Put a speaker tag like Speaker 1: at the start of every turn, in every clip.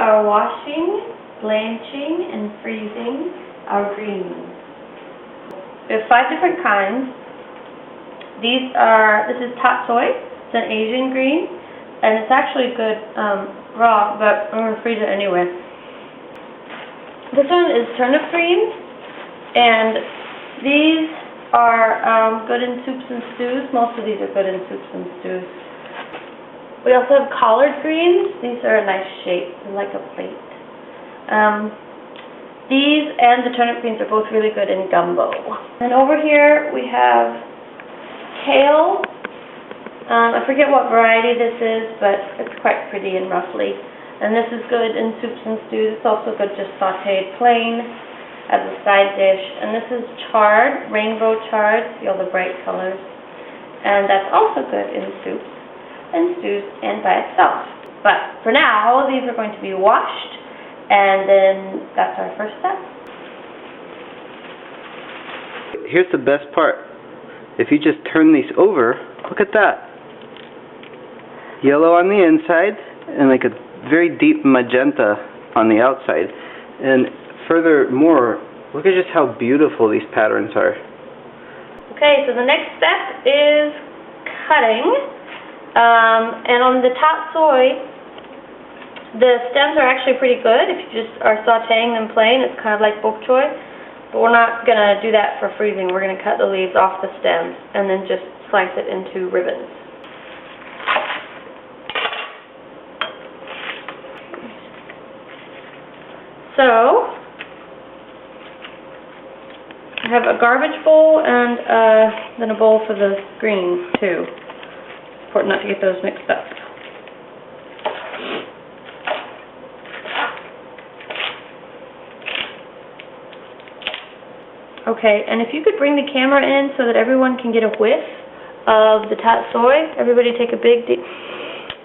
Speaker 1: are washing, blanching, and freezing our greens. We have 5 different kinds. This is tatsoi. It's an Asian green, and it's actually good raw, but I'm going to freeze it anyway. This one is turnip greens, and these are good in soups and stews. Most of these are good in soups and stews. We also have collard greens. These are a nice shape, they're like a plate. These and the turnip greens are both really good in gumbo. And over here we have kale. I forget what variety this is, but it's quite pretty and ruffly. And this is good in soups and stews. It's also good just sauteed plain as a side dish. And this is chard, rainbow chard. See all the bright colors. And that's also good in soups and stews and by itself. But for now, these are going to be washed, and then that's our first step.
Speaker 2: Here's the best part. If you just turn these over, look at that. Yellow on the inside and like a very deep magenta on the outside. And furthermore, look at just how beautiful these patterns are.
Speaker 1: Okay, so the next step is cutting. And on the tatsoi, the stems are actually pretty good if you just are sauteing them plain. It's kind of like bok choy, but we're not going to do that for freezing. We're going to cut the leaves off the stems and then just slice it into ribbons. So, I have a garbage bowl and then a bowl for the green too. Important not to get those mixed up. Okay, and if you could bring the camera in so that everyone can get a whiff of the tatsoi. Everybody take a big deep...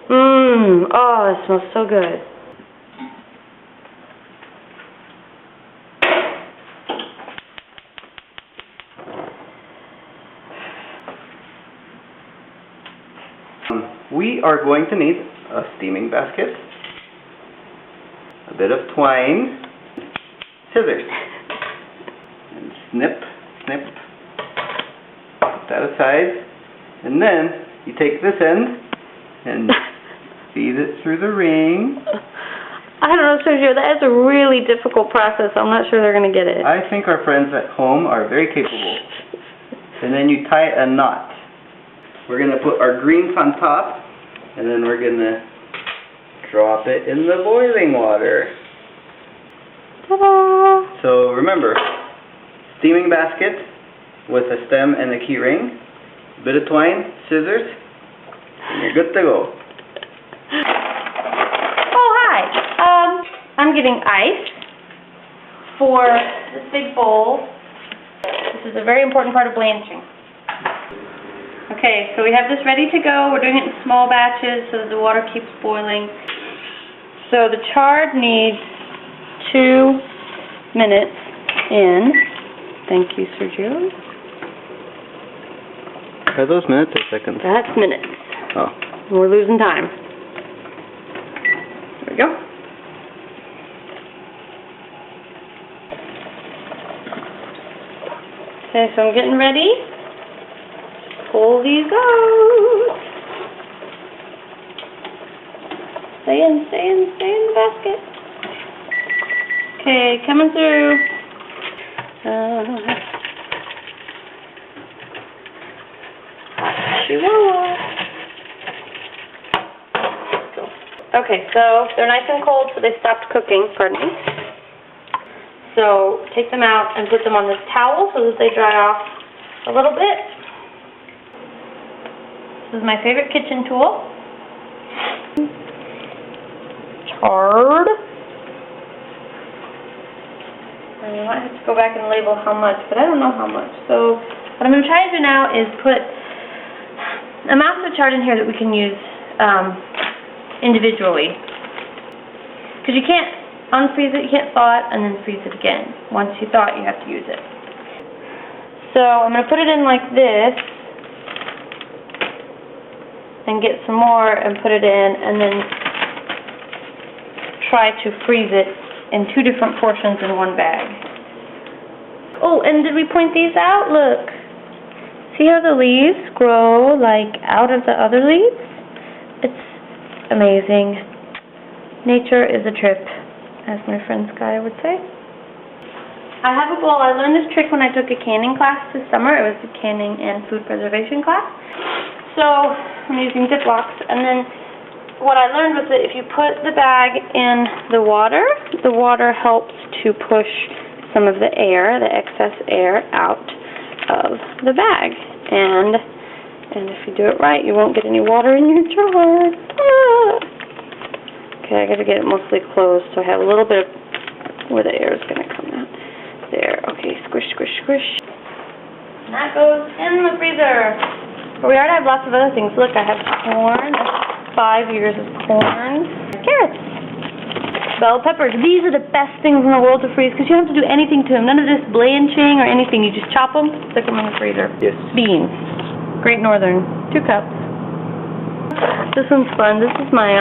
Speaker 1: Oh, it smells so good.
Speaker 2: We are going to need a steaming basket, a bit of twine, scissors, and snip, snip, put that aside, and then you take this end and feed it through the ring.
Speaker 1: I don't know, Sergio, that is a really difficult process. I'm not sure they're going to get it.
Speaker 2: I think our friends at home are very capable. And then you tie a knot. We're going to put our greens on top, and then we're going to drop it in the boiling water.
Speaker 1: Ta-da!
Speaker 2: So remember, steaming basket with a stem and a key ring, a bit of twine, scissors, and you're good to go.
Speaker 1: Oh, hi. I'm getting ice for this big bowl. This is a very important part of blanching. Okay, so we have this ready to go. We're doing it in small batches so that the water keeps boiling. So the chard needs 2 minutes in. Thank you, Sergio.
Speaker 2: Are those minutes or seconds?
Speaker 1: That's minutes.
Speaker 2: Oh.
Speaker 1: We're losing time. There we go. Okay, so I'm getting ready. Pull these out. Stay in the basket. Okay, coming through. Okay, so they're nice and cold, so they stopped cooking, pardon me. So take them out and put them on this towel so that they dry off a little bit. This is my favorite kitchen tool. Chard. And you might have to go back and label how much, but I don't know how much. So what I'm going to try to do now is put amounts of chard in here that we can use individually. Because you can't unfreeze it, you can't thaw it, and then freeze it again. Once you thaw it, you have to use it. So I'm going to put it in like this, and get some more and put it in, and then try to freeze it in 2 different portions in one bag. Oh, and did we point these out? Look. See how the leaves grow, like, out of the other leaves? It's amazing. Nature is a trip, as my friend Sky would say. I have a bowl. I learned this trick when I took a canning class this summer. It was a canning and food preservation class. So I'm using Ziplocs, and then what I learned was that if you put the bag in the water helps to push some of the air, the excess air, out of the bag. And if you do it right, you won't get any water in your jar. Ah. Okay, I gotta get it mostly closed so I have a little bit of where the air is gonna come out. There, okay, squish, squish, squish. And that goes in the freezer. But we already have lots of other things. Look, I have corn, 5 years of corn, carrots, bell peppers. These are the best things in the world to freeze because you don't have to do anything to them. None of this blanching or anything. You just chop them, stick them in the freezer.
Speaker 2: Yes.
Speaker 1: Beans. Great Northern. 2 cups. This one's fun. This is my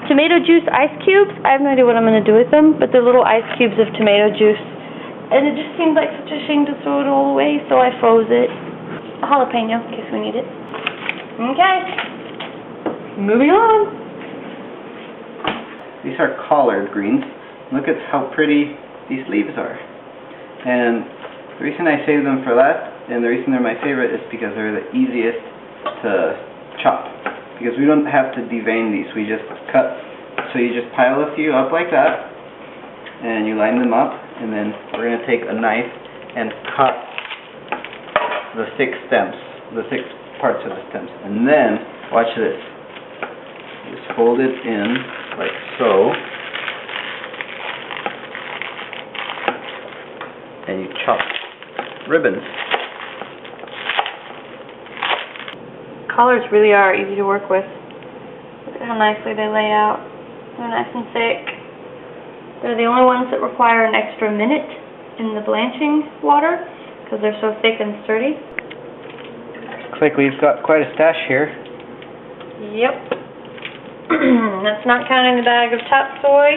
Speaker 1: tomato juice ice cubes. I have no idea what I'm going to do with them, but they're little ice cubes of tomato juice. And it just seemed like such a shame to throw it all away, so I froze it. A jalapeno, in case we need it. Okay. Moving on.
Speaker 2: These are collard greens. Look at how pretty these leaves are. And the reason I save them for that, and the reason they're my favorite, is because they're the easiest to chop. Because we don't have to devein these. We just cut. So you just pile a few up like that, and you line them up, and then we're going to take a knife and cut the 6 stems, the 6 parts of the stems. And then, watch this. Just fold it in like so, and you chop ribbons.
Speaker 1: Collards really are easy to work with. Look at how nicely they lay out. They're nice and thick. They're the only ones that require an extra minute in the blanching water because they're so thick and sturdy.
Speaker 2: Looks like we've got quite a stash here.
Speaker 1: Yep. That's not counting the bag of top soy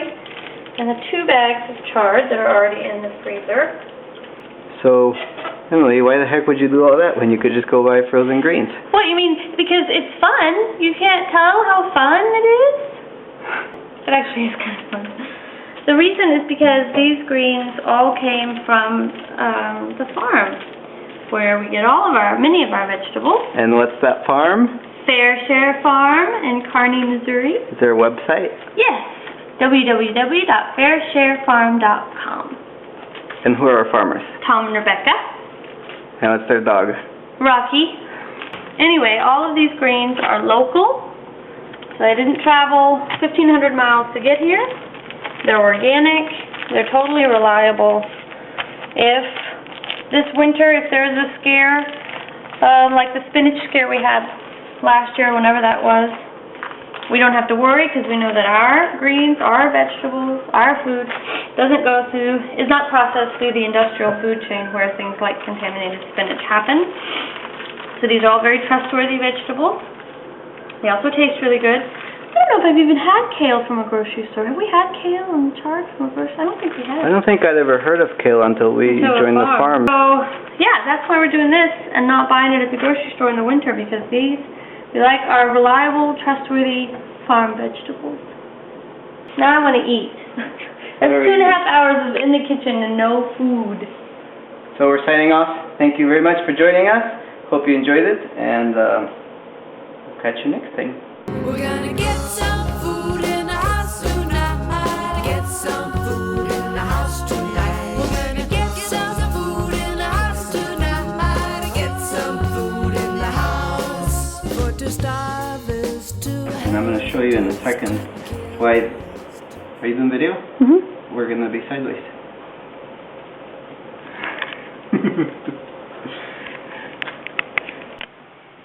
Speaker 1: and the 2 bags of chard that are already in the freezer.
Speaker 2: So, Emily, why the heck would you do all that when you could just go buy frozen greens?
Speaker 1: What, you mean because it's fun? You can't tell how fun it is? It actually is kind of fun. The reason is because these greens all came from the farm where we get many of our vegetables.
Speaker 2: And what's that farm?
Speaker 1: Fair Share Farm in Kearney, Missouri.
Speaker 2: Is there a website?
Speaker 1: Yes, www.fairsharefarm.com.
Speaker 2: And who are our farmers?
Speaker 1: Tom and Rebecca.
Speaker 2: And what's their dog?
Speaker 1: Rocky. Anyway, all of these greens are local, so I didn't travel 1,500 miles to get here. They're organic. They're totally reliable. If this winter, if there is a scare, like the spinach scare we had last year, whenever that was, we don't have to worry because we know that our greens, our vegetables, our food is not processed through the industrial food chain where things like contaminated spinach happen. So these are all very trustworthy vegetables. They also taste really good. I don't know if I've even had kale from a grocery store. Have we had kale and chard from a grocery store? I don't think we have.
Speaker 2: I don't think I'd ever heard of kale until we joined the farm.
Speaker 1: So, yeah, that's why we're doing this and not buying it at the grocery store in the winter because we like our reliable, trustworthy farm vegetables. Now I want to eat. That's 2.5 hours in the kitchen and no food.
Speaker 2: So we're signing off. Thank you very much for joining us. Hope you enjoyed it, and we'll catch you next time.
Speaker 3: We're gonna get some food in the house tonight. Get some food in the house tonight. We're gonna get some food in the house tonight. Get some food in the house. For to starve is to.
Speaker 2: And I'm going to show you in a second why. Are you doing video?
Speaker 1: Mm-hmm.
Speaker 2: We're going to be sideways.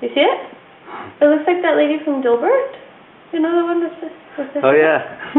Speaker 1: You see it? It looks like that lady from Dilbert. You know the one that's this.
Speaker 2: Oh yeah.